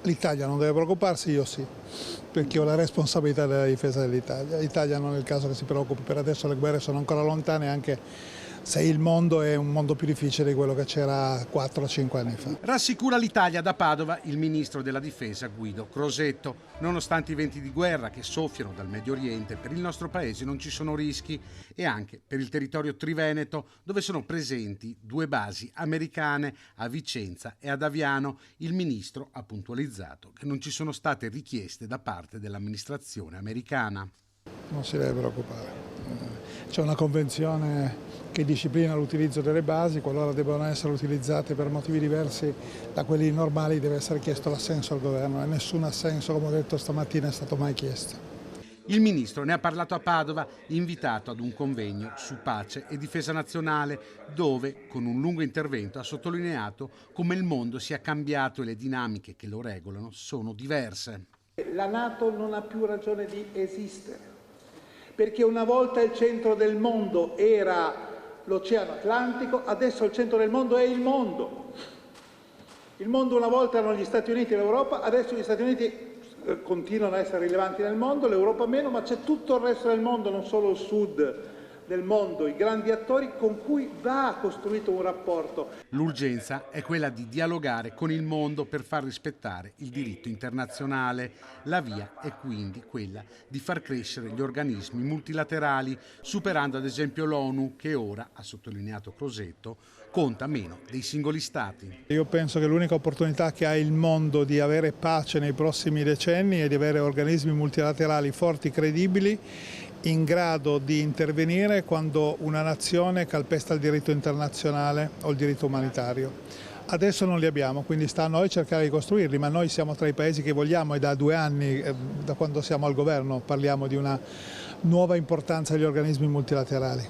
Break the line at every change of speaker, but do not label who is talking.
L'Italia non deve preoccuparsi, io sì, perché ho la responsabilità della difesa dell'Italia. L'Italia non è il caso che si preoccupi, per adesso le guerre sono ancora lontane, anche se il mondo è un mondo più difficile di quello che c'era 4-5 anni fa.
Rassicura l'Italia da Padova il ministro della difesa Guido Crosetto. Nonostante i venti di guerra che soffiano dal Medio Oriente, per il nostro paese non ci sono rischi, e anche per il territorio triveneto, dove sono presenti 2 basi americane a Vicenza e ad Aviano. Il ministro ha puntualizzato che non ci sono state richieste da parte dell'amministrazione americana.
Non si deve preoccupare. C'è una convenzione che disciplina l'utilizzo delle basi, qualora debbano essere utilizzate per motivi diversi da quelli normali deve essere chiesto l'assenso al governo e nessun assenso, come ho detto stamattina, è stato mai chiesto.
Il ministro ne ha parlato a Padova, invitato ad un convegno su pace e difesa nazionale, dove, con un lungo intervento, ha sottolineato come il mondo sia cambiato e le dinamiche che lo regolano sono diverse.
La NATO non ha più ragione di esistere, perché una volta il centro del mondo era l'Oceano Atlantico, adesso il centro del mondo è il mondo. Il mondo una volta erano gli Stati Uniti e l'Europa, adesso gli Stati Uniti continuano a essere rilevanti nel mondo, l'Europa meno, ma c'è tutto il resto del mondo, non solo il sud del mondo, i grandi attori con cui va costruito un rapporto.
L'urgenza è quella di dialogare con il mondo per far rispettare il diritto internazionale. La via è quindi quella di far crescere gli organismi multilaterali, superando ad esempio l'ONU, che ora, ha sottolineato Crosetto, conta meno dei singoli stati.
Io penso che l'unica opportunità che ha il mondo di avere pace nei prossimi decenni è di avere organismi multilaterali forti, credibili, in grado di intervenire quando una nazione calpesta il diritto internazionale o il diritto umanitario. Adesso non li abbiamo, quindi sta a noi cercare di costruirli, ma noi siamo tra i paesi che vogliamo e da 2 anni, da quando siamo al governo, parliamo di una nuova importanza degli organismi multilaterali.